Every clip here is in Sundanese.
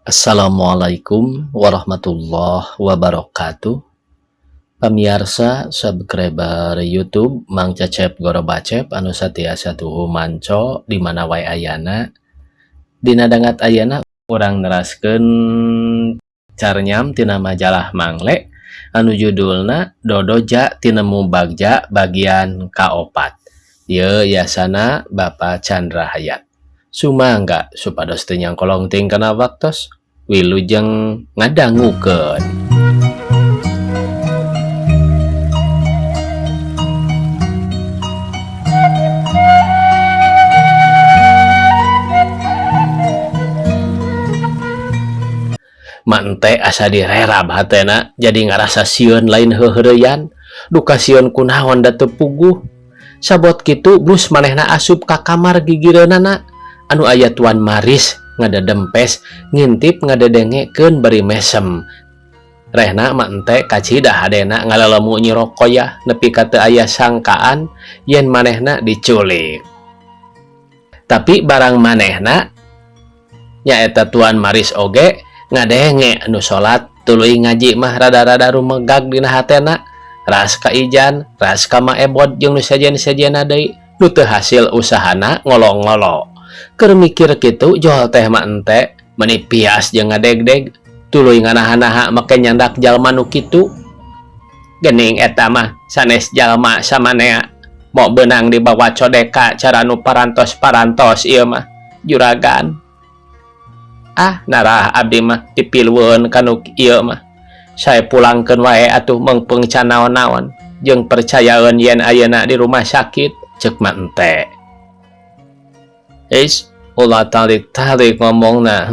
Assalamualaikum warahmatullahi wabarakatuh. Pamirsa subscriber YouTube Mang Cecep Goro Bacep anu satiasa tuhu manco di mana wae ayana. Dina dangat ayana urang neraskeun carnyam tina majalah Mangle anu judulna Dodoja Tinemu Bagja bagian kaopat. Ieu yasana Bapak Chandra Hayat. Sumangga supados teu nyangkolong ting kana waktos wilujeng ngadangukeun. Mante asa direrab hatena jadi ngarasa sieun lain heuheureyan duka sieun kunaon da teu puguh sabot kitu blus manehna asup ka kamar gigireunana anu aya tuan Maris ngadedempes ngintip ngadedengekeun bari mesem rehna mah ente kacida hadena ngalalemu Nyi Rokoyah nepi ka teu aya sangkaan yen manehna diculik. Tapi barang manehna nyaeta tuan Maris oge ngadenge anu salat tuluy ngaji mah rada-rada rumegag dina hatena ras ka ijan ras ka maebod jeung nu sejen-sejena deui nu teu hasil usahana ngolo-ngolo. Keur mikir kitu jol teh mah ente meuni pias jeung ngadegdeg tuluy nganaha-naha make nyandak jalma nu kitu. Geuning eta mah sanes jalma samanea mau beunang dibawa codeka cara nu parantos-parantos ieu mah juragan. Narah abdi mah dipilueun kanu ieu mah. Sae pulangkeun wae atuh meungpeung can naon-naon jeung percayaeun yen ayeuna di rumah sakit ceuk mah ente. Ulah tarik-tarik ngomongna,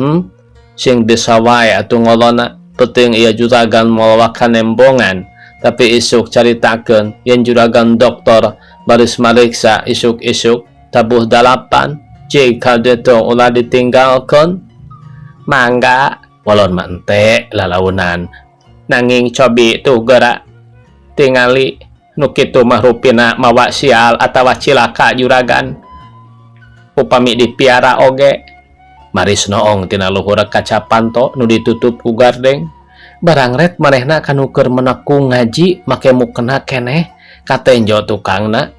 sing desa wae atuh ngolona penting ieu juragan moal kanembongan tapi isuk caritakeun yen juragan doktor baris mariksa isuk-isuk tabuh dalapan jika deto ulah ditinggalkeun mangga walon mah ente lalaunan nanging cobi tuh geura tingali nu kitu mah rupina mawa sial atawa cilaka juragan upami dipiara oge. Maris noong tina luhur kaca panto nu ditutup ku gardeng barang ret manehna kanu keur menekung ngaji make mukena keneh katenjo tukangna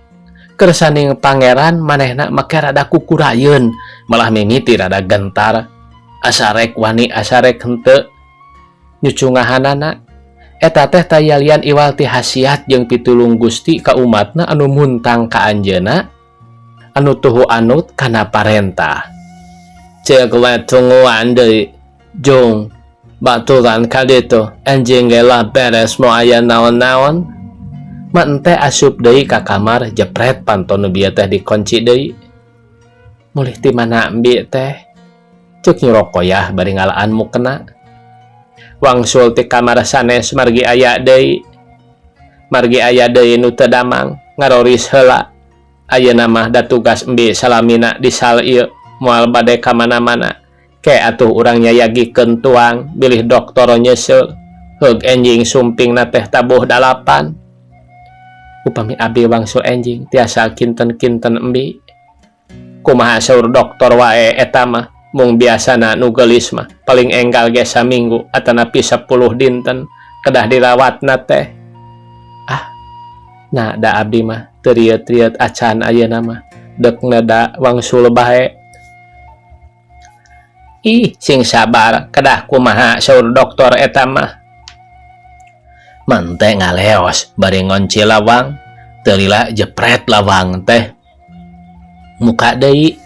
keur saning pangeran manehna make rada kukurayeun malah mimiti rada gentar asarek wani asarek henteu nyucungahanana eta teh tayalian iwal ti hasiat jeung pitulung Gusti ka umatna anu muntang ka anjeunna anu tuhu anut kana parentah. Ceuk we tungguan deui jong baturan ka ditu enjing ge lah beres moal aya naon-naon mah ente asup deui ka kamar jepret panton nu bieu teh dikunci deui. Mulih ti mana ambi teh ceuk Nyi Rokoyah bari ngalaan mukena. Wangsul ti kamar sanes margi aya deui nu teu damang ngaroris heula. Ayeuna mah da tugas embi salamina di sal ieu moal bade ka mana-mana. Ke atuh urang nyayagikeun tuang bilih doktor nyeuseul heug enjing sumpingna teh tabuh dalapan. Upami abdi wangsul enjing tiasa kinten-kinten embi. Kumaha saur doktor wae eta mah mung biasana nu geulis mah paling enggal ge saminggu atanapi 10 dinten kedah dirawatna teh. Nah da abdi mah teu riet-riet acan ayeuna mah deukna da wangsul bae. Sing sabar kedah kumaha saur doktor eta mah. Mante ngaleos bari ngonci lawang teu lila jepret lawang teh. Muka deui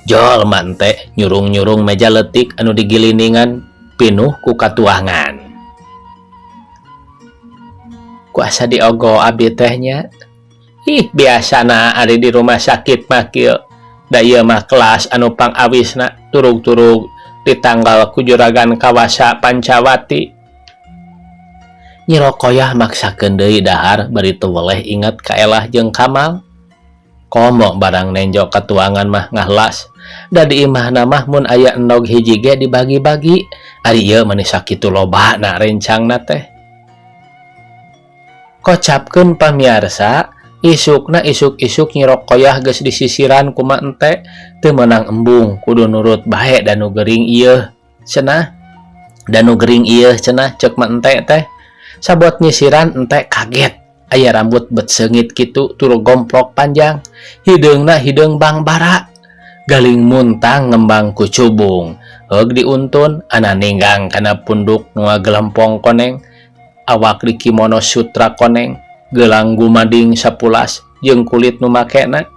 jol mante nyurung-nyurung meja leutik anu digiliningan pinuh ku katuangan. Kuasa diogo abdi tehnya. Biasana ari di rumah sakit mah kieu. Da ieu mah kelas anu pangawisna turug-turug ditanggal ku juragan Kawasa Pancawati. Nyi Rokoyah maksakeun deui dahar bari teu weleh inget ka Elah jeung Kamal. Komo barang nenjok katuangan mah ngahlas. Da di imahna mah mun aya endog hiji ge dibagi-bagi. Ari ieu mani sakitu lobana rencangna teh. Kocapkeun pamirsa, isukna isuk-isuk Nyi Rokoyah geus disisiran ku ma ente teu meunang embung kudu nurut bae dan nu geuring ieu cenah Dan nu gering ieu cenah cek mah ente teh. Sabot nyisiran ente kaget. Aya rambut bet seungit kitu turu gomplok panjang. Hideungna hideung bang bara. Galing muntang ngembang ku cubung. Heug diuntun ana ninggang kana punduk nu ngagelempong koneng. Awak di kimono sutra koneng. Gelang gumading sapulas jeung kulit nu makena.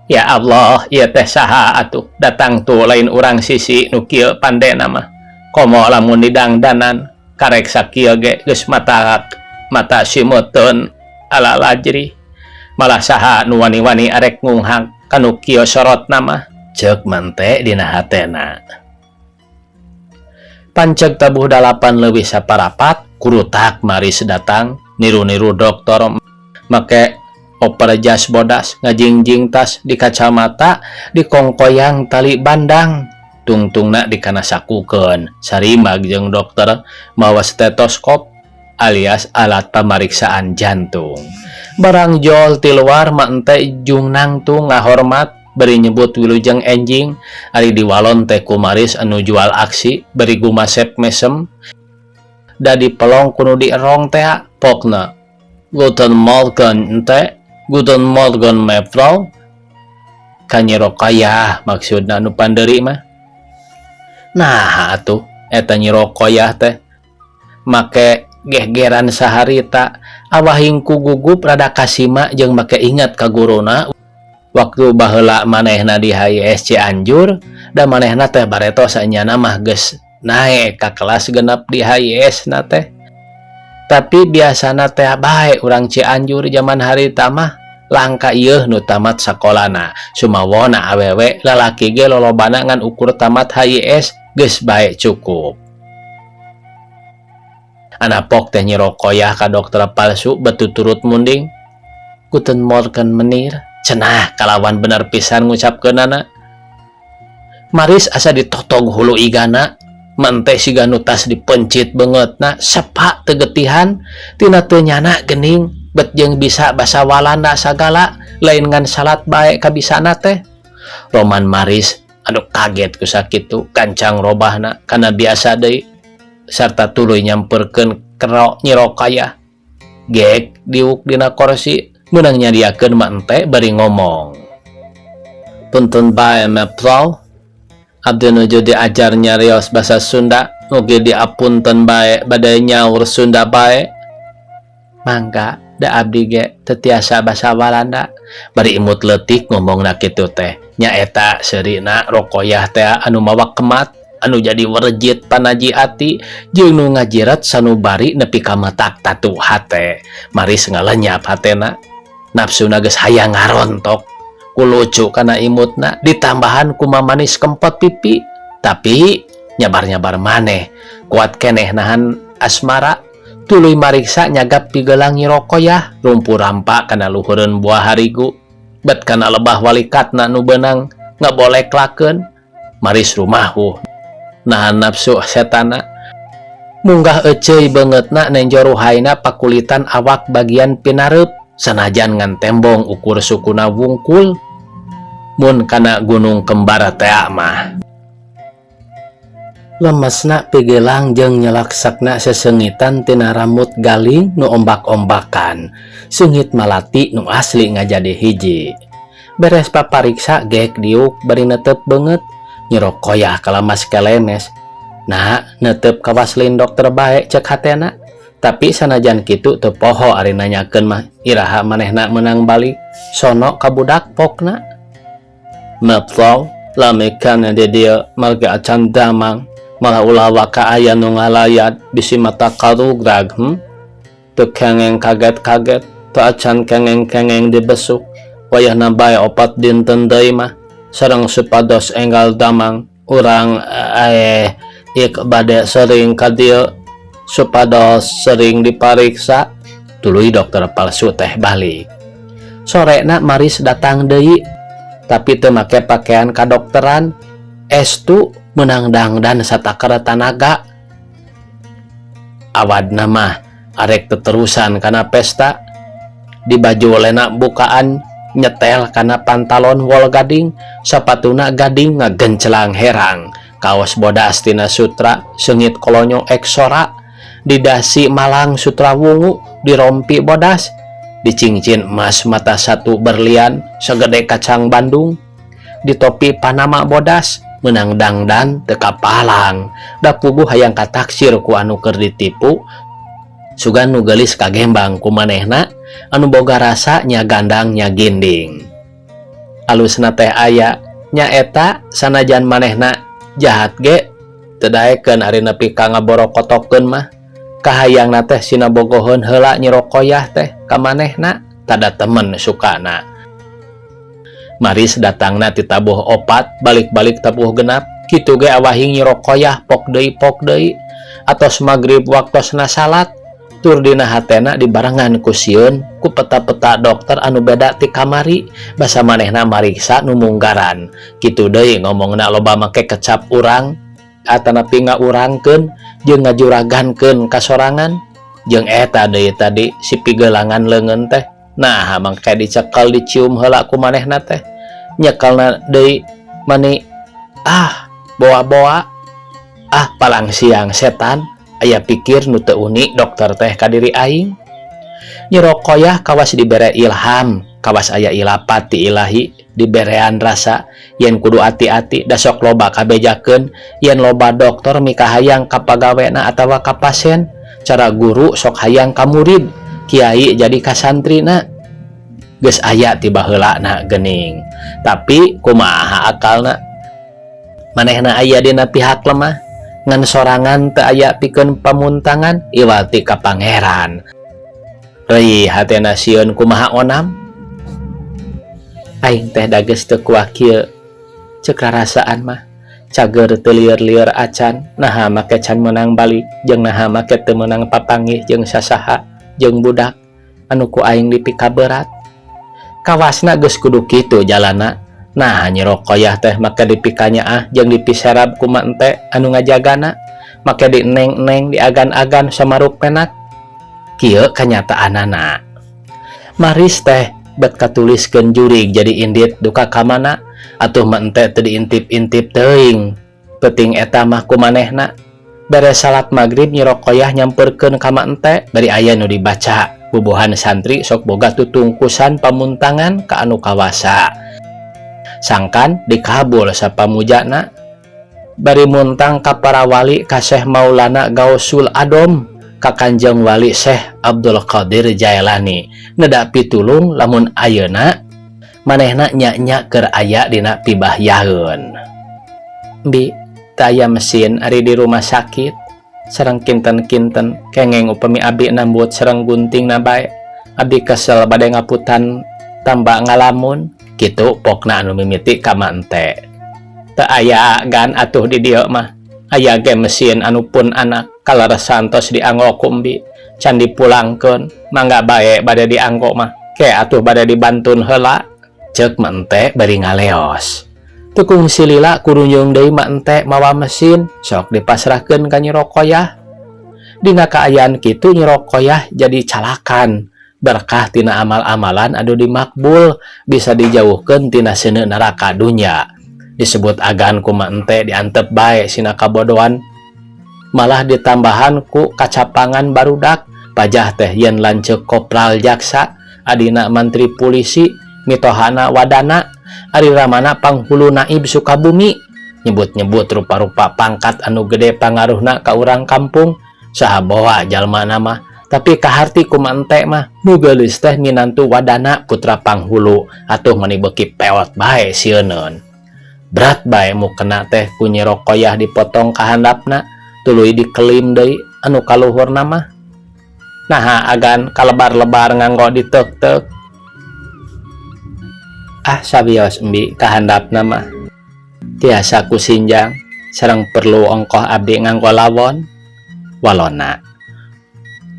Ya Allah, ieu teh saha atuh? Datang tu lain urang sisi nu kieu pandena mah. Komo lamun didangdanan karek sakieu ge geus mata simeutun ala lajri. Malah saha nu wani-wani arek ngunghang kanu kieu sorotna mah, ceuk mante dina hatena. Panceg tabuh 8 leuwih saparapat kurutak Maris datang niru-niru dokter make oper jas bodas ngajingjing tas di kacamata di kongkoyang tali bandang tungtungna dikana sakukeun sarimag jeung dokter mawa stetoskop alias alat pameriksaan jantung. Barang jol ti luar mah ente jung nangtung ngahormat beri nyebut wilujeng enjing ari diwalon teh ku Maris anu jual aksi beri gumasep mesem da dipelong kudu dierong teh pokna. Guten Morgen ente, guten Morgen Mevrouw. Kanyero kaya maksudna anu panderi mah. Nah atuh eta nyiro koyah teh make gehgeran saharita awahing ku gugup rada kasima jeung make inget ka guruna waktu baheula manehna di HIS Cianjur da manehna teh baretos anyana mah geus naek ka kelas genep di HIS na teh. Tapi biasana teh bae urang Cianjur zaman harita mah langka ieu nu tamat sakolana. Sumawona awewe lalaki ge lolobana ngan ukur tamat HIS geus bae cukup. Anapok teh nyiro koyah ka dokter palsu batuturut munding. Guten Morgen menir, cenah kalawan bener pisan ngucapkeunana. Maris asa ditotog hulu igana, mante siga nu tas dipencit beungeutna sepa tegetihan tina teu nyana geuning bet jeung bisa basa Walanda sagala lain ngan salat bae kabisana teh. Roman Maris anu kaget ku sakitu kancang robahna kana biasa deui sarta tuluy nyamperkeun kero nyiro kaya gek diuk dina kursi meunang nyadiakeun mah ente bari ngomong. Punten bae Mevrouw, abdi nuju diajar nyarios basa Sunda mugi diapunten bae bade nyaur Sunda bae. Mangga da abdi ge teu tiasa basa Walanda. Bari imut leutik ngomongna kitu teh nyaeta seurina rokoyah teh anu mawa kemat anu jadi werejit panaji ati jeung nu ngajiret sanubari nepi ka metak tatu hate. Maris ngalenyap hatena nafsuna geus hayang ngarontok ku lucu kana imutna ditambahan ku mamanis kempot pipi. Tapi nyabar-nyabar maneh kuat keneh nahan asmara tuluy mariksa nyagap pigelang nyiro koyah rumpur rampa kana luhureun buah harigu bet kana lebah walikatna nu beunang ngaboleklakeun. Maris rumahu nahan nafsu setana munggah eceuy beungeutna nenjor ruhayna pakulitan awak bagian pinareup sanajan ngan tembong ukur sukuna wungkul mun kana gunung kembar teh mah. Lemesna pigelang jeung nyelaksakna sesengitan tina rambut galing nu ombak-ombakan seungit malati nu asli ngajadi hiji. Beres papariksa gek diuk bari netep beungeut nyiro koyah kalamas kelenes. Nah netep kawaslin dokter bae cek hatena. Tapi sanajan kitu teu poho ari nanyakeun mah iraha manehna meunang balik sono ka budak pokna. Mevrouw, lamekan di dieu marga acan damang malah ulah waka aya nu ngalayat bisi mata karugrag teu kengeng kaget-kaget teu acan kengeng-kengeng dibesuk wayahna bae 4 dinten deui mah sareng supados enggal damang urang ik bade sering ka dieu supados sering dipariksa. Tuluy dokter palsu teh balik. Sorena Maris datang deui tapi teu make pakaian kadokteran estu meunang dangdan satakara tanaga. Awadna mah arek teterusan kana pesta di baju olena bukaan nyetel kana pantalon wol gading sapatuna gading ngagencelang herang kaos bodas tina sutra sengit kolonyo eksora, didasi malang sutra wungu, dirompi bodas, dicincin emas mata satu berlian segede kacang Bandung, di topi Panama bodas, menang dangdan teka palang, da puguh hayang kataksir ku anu keur ditipu, sugan nu geulis kagembang ku manehna anu boga rasa nya gandang nya ginding. Alusna teh aya nya eta sanajan manehna jahat ge teu daekeun ari nepi ka ngaborokotokeun mah, kahayangna teh sinabogoheun heula Nyi Rokoyah teh ka manehna tada temen sukana. Maris datangna ti tabuh opat balik-balik tabuh genap, kitu ge awahing Nyi Rokoyah pok deui atos magrib waktosna salat, tur dina hatena dibarengan ku sieun ku peta-peta dokter anu beda ti kamari, basa manehna mariksa nu munggaran. Kitu deui ngomongna loba make kecap urang atanapi ngaurangkeun jeung ngajuragankeun kasorangan, jeung eta deui tadi si pigelangan leungeun teh. Nah, mangke dicekel dicium heula ku manehna teh. Nyekelna deui mani, boa-boa, palang siang setan, aya pikir nu teu unik dokter teh ka diri aing. Nyi Rokoyah kawas dibere ilham, kawas aya ilapat ti ilahi, diberean rasa yen kudu ati-ati da sok loba kabejakeun yen loba dokter mika hayang ka pagawena atawa ka pasien, cara guru sok hayang ka murid, kiai jadi ka santrina. Geus aya ti baheulana geuning, tapi kumaha akalna? Manehna aya dina pihak lemah, ngan sorangan teu aya pikeun pamuntangan, iwati ka pangeran. Reuy hatena sieun kumaha onam? Aing teh da geus teu kuat kieu, ceuk rarasaan mah cager teu lieur-lieur acan, naha make can meunang balik, jeung naha make teu meunang papanggih jeung sasaha jeung budak anu ku aing dipika berat. Kawasna geus kudu kitu jalanna. Nah, Nyi Rokoyah teh make dipikanya jeung dipiserab ku mente anu ngajagana, make dieneng-eneng diagan-agan samaruk penak. Kieu kanyataanana. Maris teh bet katuliskeun jurig jadi indit duka ka mana, atuh mente teu diintip-intip teuing. Penting eta mah ku manehna. Beres salat magrib Nyi Rokoyah nyamperkeun ka mente, bari aya nu dibaca. Bubuhan santri sok boga tutungkusan pamuntangan ka anu kawasa. Sangkan dikabul sapamujana, bari muntang ka para wali ka Syekh Maulana Gausul Adom, ka Kanjeng Wali Syekh Abdul Qadir Jailani, neda pitulung lamun ayeuna manehna nya-nya keur aya dina pibahyaeun. Bi, teu aya mesin ari di rumah sakit, sareng kinten-kinten kengeng upami abi nambut sareng gunting na bae, abi kesel bade ngaputan tambah ngalamun. Kitu pokna anu mimiti ka mente. Teu aya gan atuh di dieu mah, aya ge mesin anu pun anak kaleresantos dianggo ku Embi, can dipulangkeun, mangga bae bade dianggo mah, ke atuh bade dibantun heula, ceuk mente bari ngaleos. Tukung silila kurunjung deui mente mawa mesin, sok dipasrahkeun ka Nyi Rokoyah. Dina kaayaan kitu Nyi Rokoyah jadi calakan, berkah tina amal-amalan anu dimakbul, bisa dijauhkeun tina seuneu neraka dunya. Disebut agan ku mente diantep bae sina kabodohan, malah ditambahan ku kacapangan barudak, pajah teh yen lanceuk kopral jaksa, adina mantri polisi, mitohana wadana, ari ramana panghulu naib Sukabumi, nyebut-nyebut rupa-rupa pangkat anu gede pangaruhna ka urang kampung, saha boa jalmana mah. Tapi kaharti ku mente mah nu geulis teh minantu wadana putra panghulu, atuh meuni beuki peot bae sieuneun. Berat bae mukena teh ku Nyi Rokoyah dipotong ka handapna, tuluy dikelim deui anu kaluhurna mah. Naha agan kalebar-lebar nganggo diteuk-teuk. Sabios Embi ka handapna mah tiasa ku sinjang, sareng perlu ongkoh abdi nganggo lawon. Walona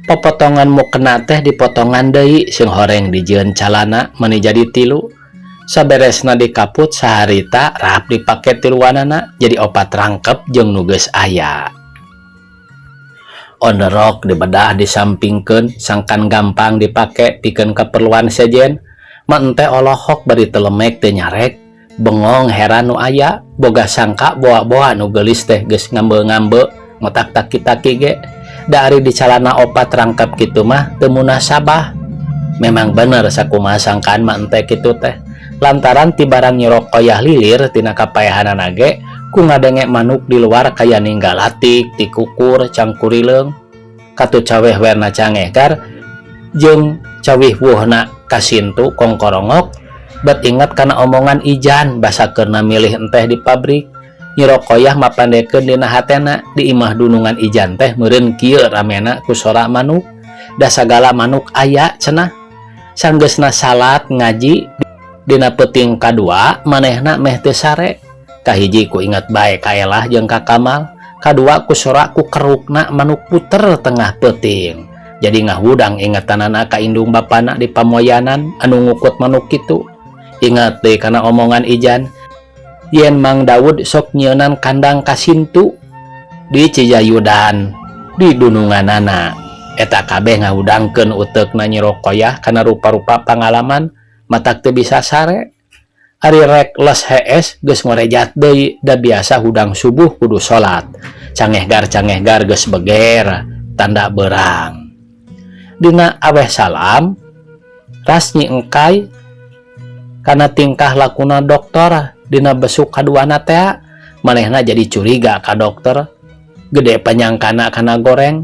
popotongan mukena teh dipotongan deui, sing horeng dijieun calana meuni jadi 3. Saberesna dikaput saharita rap dipake tiluanana jadi 4 rangkep jeung nu geus aya. On the rock dibedah disampingkeun, sangkan gampang dipake pikeun keperluan sejen. Mente olohok bari telemek teu nyarek, Bengong heran nu aya, boga sangka boa-boa nu geulis teh geus ngambe-ngambe ngotak taki-taki ge. Da ari di calana opat rangkap kitu mah teu munasabah. Memang bener sakumaha sangkaan mah ente kitu teh. Lantaran ti barang Nyi Roqayah lilir tina kapaehanana ge ku ngadenge manuk di luar kaya ninggal atik, ti kukur, cangkurileung. Katu caweh werna cangehgar jeung cawih wuhna kasintu kongkorongok. Bet ingat karena omongan Ijan basakeurna milih enteh di pabrik. Nyi Roqayah mapandekeun dina hatena di imah dunungan Ijan teh meureun kieu ramena ku sora manuk. Da sagala manuk aya cenah. Sanggeusna salat ngaji dina peuting kadua manehna meh teu sare. Kahiji ku ingat bae kaelah jeung ka Kamal, kadua ku sora ku kerukna manuk puter tengah peuting. Jadi ngahudang ingetanana ka indung bapana di pamoyanan anu ngukut manuk kitu. Ingat deh karena omongan Ijan, yen Mang Daud sok nyeunan kandang kasintu di Cijayudan di dununganana. Eta kabeh ngahudangkeun uteukna Nyi Roqayah kana rupa-rupa pangalaman matak teu bisa sare. Ari rek les hees geus ngorejat deui da biasa hudang subuh kudu salat. Cangehgar geus beger tanda beurang. Dina aweh salam ras Nyi Engkai karena tingkah lakuna dokter dina besuk kaduana teh manehna jadi curiga ka dokter. Gede panyangkana kana goreng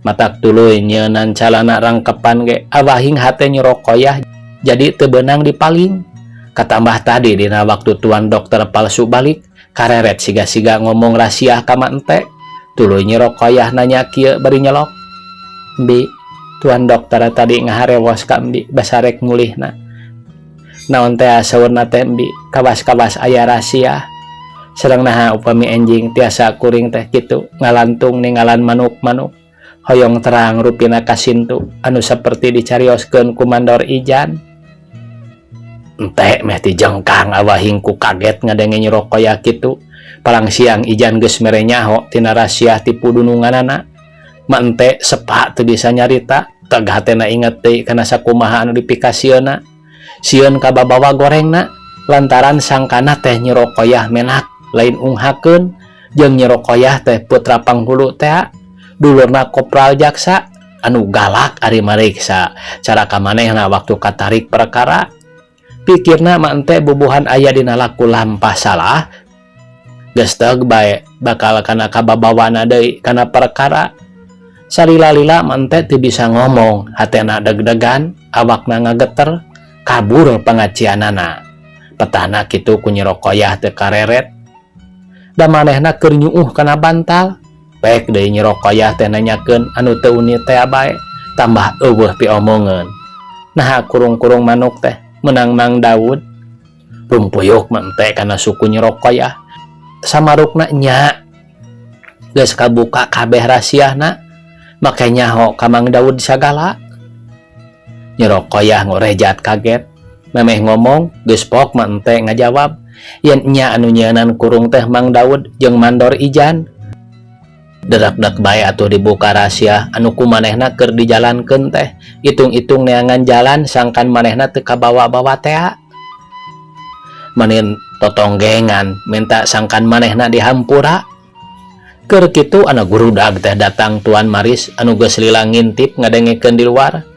matak tuluy nyeunan calana rangkepan ge awahing hate Nyi Roqayah jadi teu beunang dipaling. Katambah tadi dina waktu tuan dokter palsu balik kareret siga-siga ngomong rahasia ka ente. Tuluy Nyi Roqayah nanya kieu bari nyelok, "Mbi, tuan dokter tadi ngaharewos ka Mbi basarek mulihna. Naon teh saurna teh Mbi, kawas-kawas aya rahasia. Sareng naha upami enjing tiasa kuring teh kitu ngalantung ninggalan manuk-manuk hoyong terang rupina kasintu anu saperti dicarioskeun ku Mandor Ijan." Ente meh ti jengkang awahing ku kaget ngadenge Nyi Roqayah kitu. Palang siang Ijan geus mere nyaho tina rahasia tipu dununganana. Ma ente sepa teu bisa nyarita, teu hatena inget deui kana sakumaha anu dipikasieuna. Sieun ka babawa gorengna lantaran sangkana teh Nyi Roqayah menak lain unghakeun jeung Nyi Roqayah teh putra panghulu teh dulurna kopral jaksa anu galak ari mariksa cara ka manehna waktu katarik perkara. Pikirna mah ente bubuhan aya dina laku lampah salah geus teug bae bakal kana kababawana deui kana perkara. Salila-lila mah ente teu bisa ngomong, hatena deg-degan, awakna ngageter. Kabur pangacianana. Petana kitu ku Nyi Roqayah teu kareret. Da manehna keur nyuuh kana bantal. Pek deui Nyi Roqayah teh nanyakeun anu teu uni teh bae, tambah eueuh pi omongeun. Naha kurung-kurung manuk teh menang Mang Daud. Rumpuyuk mah ente kana suku Nyi Roqayah. Samarukna nya geus kabuka kabeh rahasiana, make nyaho ka Mang Daud sagala. Nyi Roqayah ngorejat kaget, memeh ngomong geus pok mah ente ngajawab yen nya anu nyeunan kurung teh Mang Daud jeung Mandor Ijan. Derak-dek bae atuh dibuka rahasia anu ku manehna keur dijalankeun teh. Itung-itung neangan jalan sangkan manehna teu kabawa-bawa teh. Manin totonggengan minta sangkan manehna dihampura. Keur kitu ana gurudag teh datang Tuan Maris anu geus lila ngintip ngadengekeun di luar.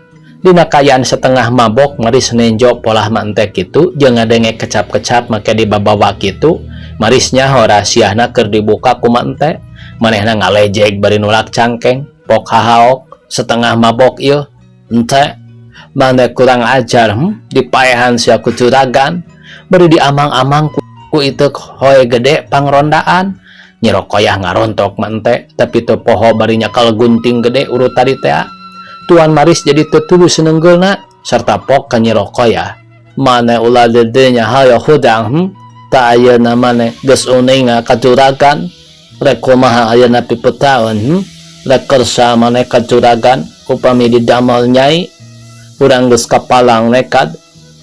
Dina kayaan setengah mabok Maris nenjo polah mah ente kitu jeung ngadenge kecap-kecap make dibabawa kitu. Maris nyaho rahasiana keur dibuka ku mah ente. Manehna ngalejeg bari nulak cangkeng, pok hahaok setengah mabok ieu. Ente mane kurang ajar dipaehan sia ku curagan bari diamang-amang ku iteuk hoe gede pangrondaan. Nyi Roqayah ngarontok mah ente tapi teu poho bari nyakal gunting gede urut tadi teh. Tuan Maris jadi tetulu senenggelna serta pok ka Nyi Roqayah. Mane ulah dedenya hayo hudang ta ayeuna mane geus uninga kacuragan. Rek kumaha ayeuna pipetaun rek kersa mane kacuragan upami didamel nyai. Urang geus kapalang nekat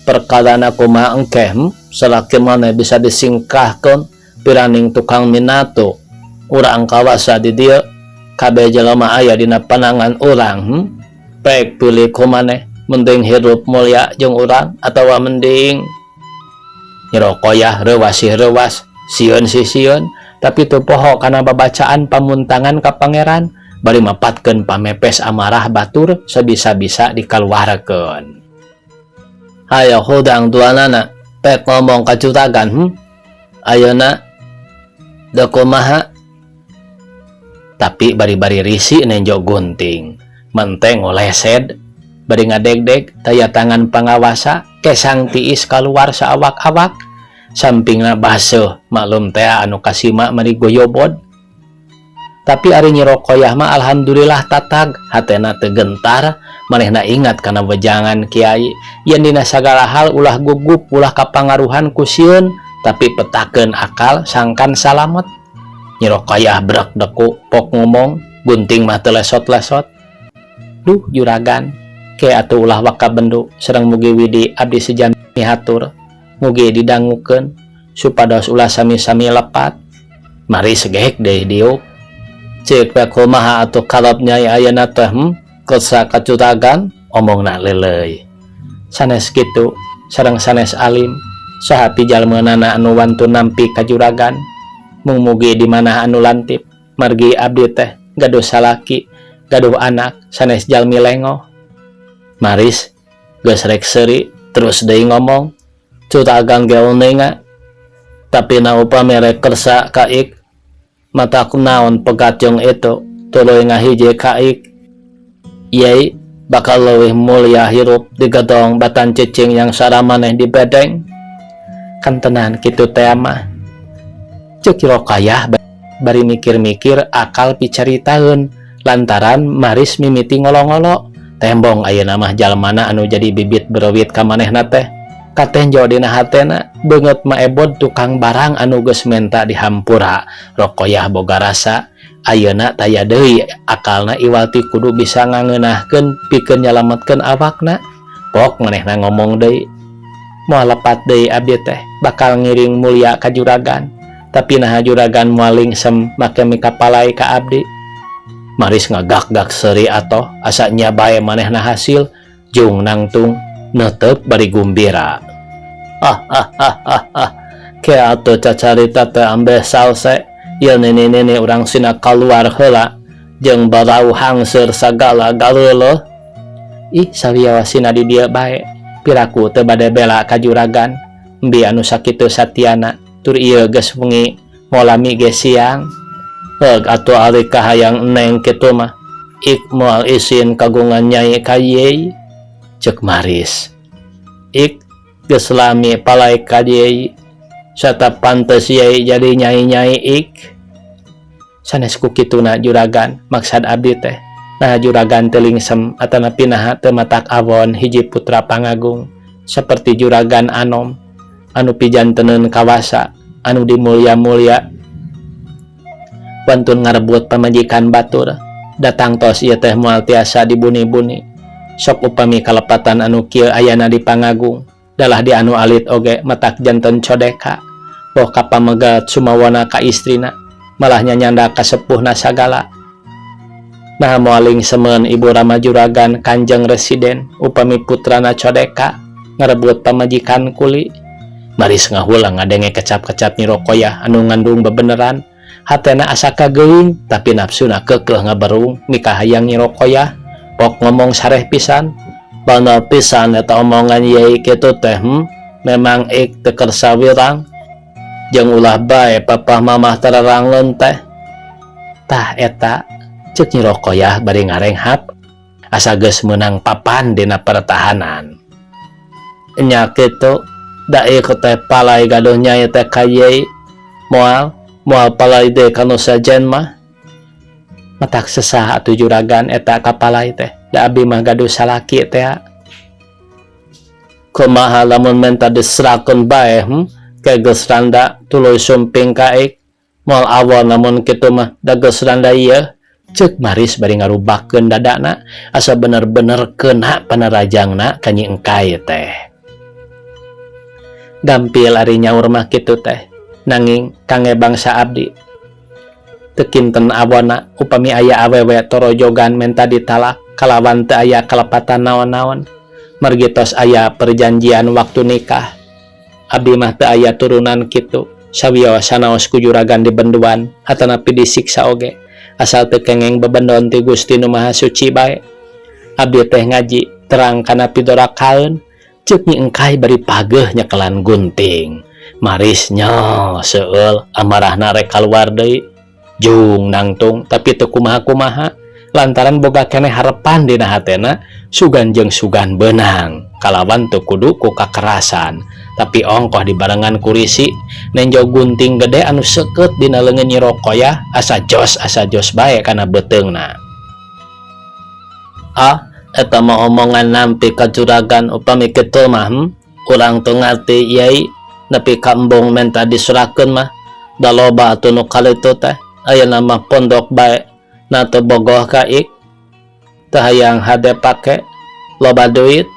perkarana kumaha engke salaki mane bisa disingkahkeun piraning tukang minato. Urang kawasa di dieu kabeh jelema aya dina panangan urang. Pek pilih ku maneh mending hidup mulia jeung urang atawa mending Nyirokoyah rewas sieun si sieun tapi teu poho kana babacaan pamuntangan ka pangeran bari mapatkeun pamepes amarah batur sabisa-bisa dikaluarkeun. Hayo hudang tuanana pek ngomong ka Juragan, ayeuna da kumaha? Tapi bari-bari risi nenjo gunting menteng olesed bari ngadeg-deg taya tangan pangawasa kesang tiis keluar saawak-awak sampingna baseuh maklum teh anu kasima mari goyobod. Tapi ari Nyirokoyah mah alhamdulillah tatag hatena teu gentar manehna ingat kana wejangan kiai yen dina sagala hal ulah gugup ulah kapangaruhan ku sieun tapi petakeun akal sangkan salamet. Nyirokoyah brek deku pok ngomong gunting mah teu lesot-lesot. Duh Juragan ke atuh ulah waka bendu sareng mugi widi abdi sejan mihatur mugi didangukeun supados ulah sami-sami lepat. Mari segehek deui diuk cek pek kumaha atuh kalap nyai ayeuna teh kersa ka Juragan omongna leuleuy. Sanes kitu sareng sanes alim saha pijalmeunana anu wantun nampi ka Juragan mung mugi di mana anu lantip margi abdi teh gaduh salaki gaduh anak sanes jalmi lengo. Maris geus rek seuri terus deui ngomong Juragan ge uninga tapi na upami rek kersa kaik mata kunaon pegatjong itu tuluy ngahiji kaik yai bakal leuwih mulia hirup di gedong batan cicing yang saramaneh di bedeng kan tenan kitu teh mah. Ceuk Nyirokoyah bari mikir-mikir akal picaritaeun lantaran Maris mimiti ngolo-ngolo tembong ayeuna mah jalmana anu jadi bibit berewit ka manehna teh katenjo dina hatena beungeut maebod tukang barang anu geus menta dihampura. Rokoyah boga rasa ayeuna taya deui akalna iwati kudu bisa ngangeunahkeun pikeun nyalametkeun awakna. Pok manehna ngomong deui moal lepat deui abdi teh bakal ngiring mulia ka Juragan tapi nah Juragan moal lingsem make mikapalai ka abdi. Maris ngagak-gak seuri atoh asa nya bae manehna hasil jeung nangtung neuteup bari gumbira. Ke atuh cacarita teh ambeh salse ieu nini-nini urang sina kaluar heula jeung barau hangseur sagala galeuleul. Ih saliawasina di dieu bae piraku teu bade bela ka Juragan embi anu sakitu satyana tur ieu geus wengi molami ge siang. Heug atuh ari kahayang eneng kitu mah ik moal isin kagungan Nyai Kayei ceuk Maris. Ik geus lami palai ka Yei sata pantes Yei jadi nyai-nyai ik. Sanes ku kituna Juragan maksad abdi teh nah Juragan teu lingsem atanapi naha teu matak awon hiji putra pangagung saperti Juragan Anom anu pijanteneun kawasa anu dimulia-mulia wantun ngarebut pamajikan batur datang tos ieu teh moal tiasa dibuni-buni sok upami kalepatan anu kieu ayana di pangagung dalah di anu alit oge matak janten codeka boh kapamegat sumawana ka istrina malah nyanda ka sepuhna sagala. Nah moaling semen Ibu Rama Juragan Kanjeng Residen upami putrana codeka ngarebut pamajikan kuli. Maris ngahulang ngadenge kecap-kecap Nyirokoyah anu ngandung bebeneran hatena asa kageuing tapi nafsuna keukeuh ngaberung mikahayang Nyirokoyah. Pok ngomong sareh pisan bener pisan eta omongan Yei kitu teh memang ik teu kersa wirang jeung ulah bae papah mamah terarangleun teh tah eta ceuk Nyirokoyah bari ngarenghap asa geus meunang papan dina pertahanan. Nya kitu da ieu teh palai gaduh Nyai teh ka Yei moal palai deui kanu sajen mah matak sesah atuh Juragan eta kapalai teh da abdi mah gaduh salaki teh. Kumaha lamun menta diserakeun bae ke geus randa tuluy sumping ka ik moal awon lamun kitu mah da geus randa ieu ceuk Maris bari ngarubahkeun dadana asa bener-bener keuna panerajangna ka Nyi Engkai teh. Gampil ari nyaur mah kitu teh nanging kangge bangsa abdi teu kinten awonna upami aya awewe torojogan menta ditalak kalawan teu aya kalepatan naon-naon margi tos aya perjanjian waktu nikah abdi mah teu aya turunan kitu sawiyawa sanaos ku juragan di benduan atanapi disiksa oge asal teu kengeng bebendon ti Gusti Nu Maha Suci bae. Abdi teh ngaji terang kana pidorakaeun ceuk nyi engkai bari pageuh nyekelan gunting maris nya seueul amarahna rek kaluar deui jung nangtung tapi teu kumaha-kumaha lantaran boga keneh harepan dina hatena sugan jeung sugan beunang kalawan teu kudu ku kakerasan tapi ongkoh dibarengan kurisi nenjo gunting gede anu seukeut dina leungeun Nyi Rokoyah asa jos bae kana beuteungna. Eta mah omongan nampi ka juragan upami kitu mah urang teu ngarti yai nepi ka embong menta disurakeun mah da loba atuh nu kalitu teh ayeuna mah pondok bae na teu bogoh kaik teu hayang hade pake loba duit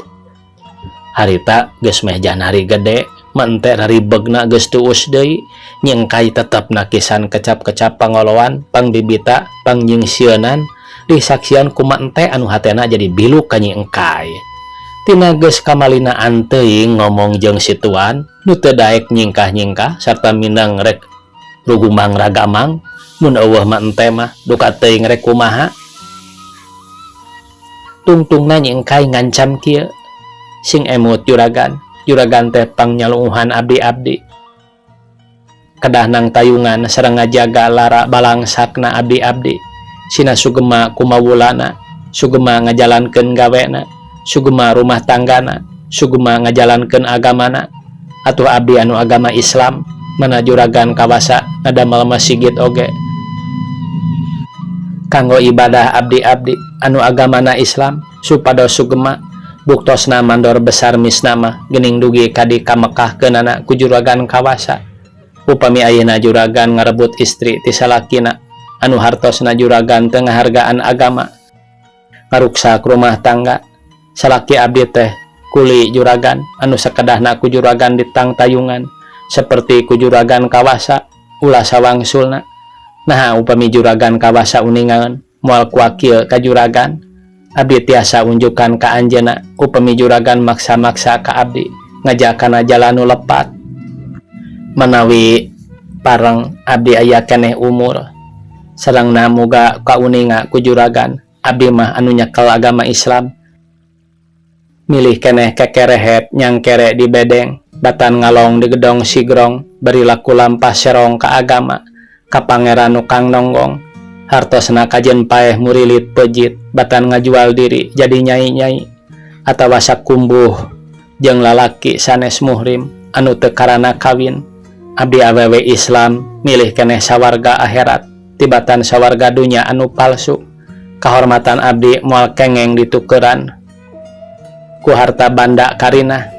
harita geus meh janari gede mente raribegna geus tuus deui nyengkai tetep nakisan kecap-kecap pangoloan pangbibita pangnyingsieunnan disaksian ku mente anu hatena jadi bilu ka nyi engkai tina geus kamalinaan teuing ngomong jeung situan nu teu daek nyingkah-nyingkah sarta minang rek rugumang ragamang mun eueuh mah ente mah duka teuing rek kumaha tungtungna nyi engkai ngancam kieu sing emut juragan teh pangnyaluuhan abdi-abdi kedah nang tayungan sareng ngajaga lara balangsakna abdi-abdi sina sugema kumawulana sugema ngajalankeun gawena sugema rumah tanggana sugema ngajalankeun agamana atuh abdi anu agama Islam mana juragan kawasa ngadamel masjid oge kanggo ibadah abdi-abdi anu agamana Islam supados sugema buktosna mandor besar misnama geuning dugi kadi ka Mekahkeunana ku juragan kawasa upami ayeuna juragan ngarebut istri ti salakina anu hartosna juragan teu ngahargaan agama ngaruksak rumah tangga salaki abdi teh kuli juragan anu sakedahna ku juragan ditang tayungan seperti ku juragan kawasa ulah sawangsulna nah upami juragan kawasa uningaeun moal kuakil ka juragan abdi tiasa unjukan ka anjeunna upami juragan maksa-maksa ka abdi ngajak kana jalan nu lepat manawi pareng abdi aya keneh umur sareng muga kauninga ku juragan abdi mah anu nyekel agama Islam milih keneh kekerehet nyangkere di bedeng batan ngalong di gedong sigrong bari laku lampah serong ka agama ka pangeran nu kang nonggong hartosna kajen paeh murilit pejit batan ngajual diri jadi nyai-nyai atawa sakumbuh jeung lalaki sanes muhrim anu teu karana kawin abdi awewe Islam milih keneh sawarga akhirat tibatan sawarga dunya anu palsu kahormatan abdi moal kengeng ditukeran ku harta banda karina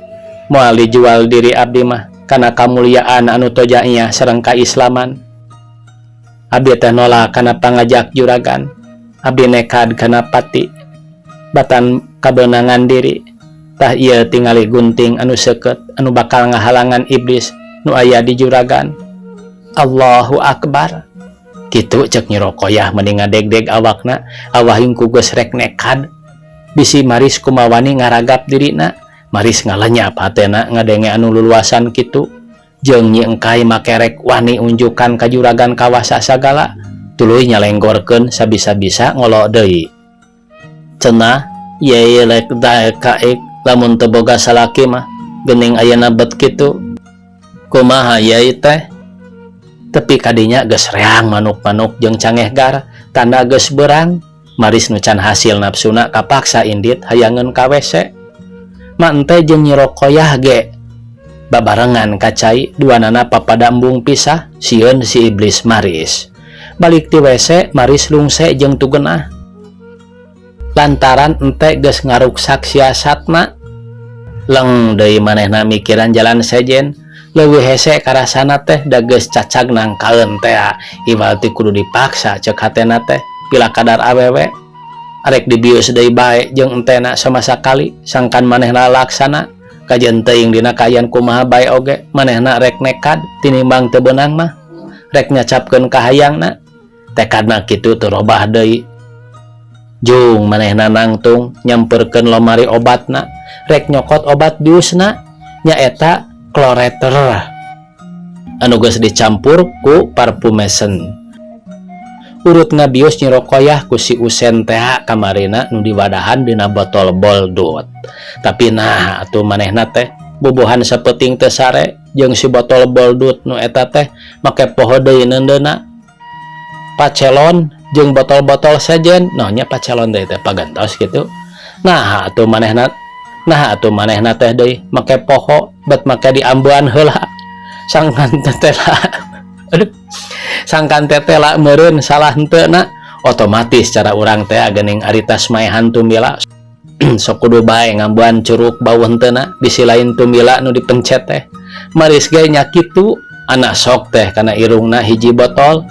moal dijual diri abdi mah kana kamuliaan anu tojaiyah sareng kaislaman abdi teh nolak kana pangajak juragan abdi nekad kana pati batan kabeunangan diri tah ieu tingali gunting anu seukeut anu bakal ngahalangan iblis nu aya di juragan. Allahu Akbar kitu ceuk Nyi Rokoyah mending ngadeg-deg awakna awahing ku geus rek nekad bisi maris kumawani ngaragap dirina maris ngalenyap hatena ngadenge anu luluasan kitu jeung Nyi engkai make rek wani unjukan ka juragan kawasa sagala tuluy nyalenggorkeun sabisa-bisa ngolo deui cenah ye lek daek kaek lamun teu boga salaki mah geuning ayeuna bet kitu kumaha yai teh tepi kadinya geus reang manuk-manuk jeung cangehgar tanda geus beurang maris nu can hasil nafsuna kapaksa indit hayangeun ka WC ma ente jeung Nyi Rokoyah ge babarengan kacai duanana papada embung pisah sieun si iblis maris balik ti WC maris lungse jeung tugeunah lantaran ente geus ngaruksak siasatna leng deui manehna mikiran jalan sejen leuwih hese karasana teh da geus cacag nangkaeun teh iwal ti kudu dipaksa ceuk hatena teh pila kadar awewe arek dibius deui bae jeung entena sama sakali sangkan manehna laksana kajen teuing dina kayan kumaha bae oge manehna rek nekad tinimbang teu beunang mah rek nyacapkeun ka hayangna tekadna kitu teu robah deui jung manehna nangtung nyamperkeun lomari obatna rek nyokot obat biusna nyaeta kloreter anu geus dicampur ku parfumesen. Urut ngabius nyirokoyah ku si Usen teh kamarina nu diwadahan dina botol boldut. Tapi nah atuh manehna teh bubuhan sapeting teh sare jeung si botol boldut nu eta teh make poho deui neundeuna. Pacelon jeung botol-botol sejen nya pacelon deui teh pagantos kitu. Nah atuh manehna teh deui make poho bet make diambean heula. Sangkan tetela aduh sangkan tetela meureun salah henteu na otomatis cara urang teh geuning aritas maehan tumila sok kudu bae ngambuan curug bau henteuna bisi lain tumila nu dipencet teh maris ge nya kitu anak sok teh kana irungna hiji botol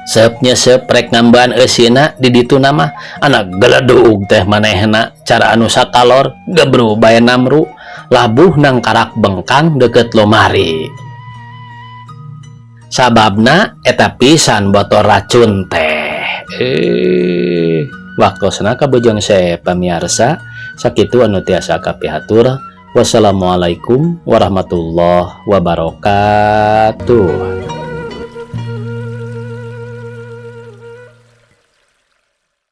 seup nyeseup rek ngambuan eusina di ditu nama anak geledug teh manehna cara anu sakalor gebru bae namru labuh nang karak bengkang deket lomari. Sababna eta pisan botol racun teh. Waktosna kabujang saya pamiarsa sakitu anu tiasa kapihatur. Wassalamualaikum warahmatullahi wabarakatuh.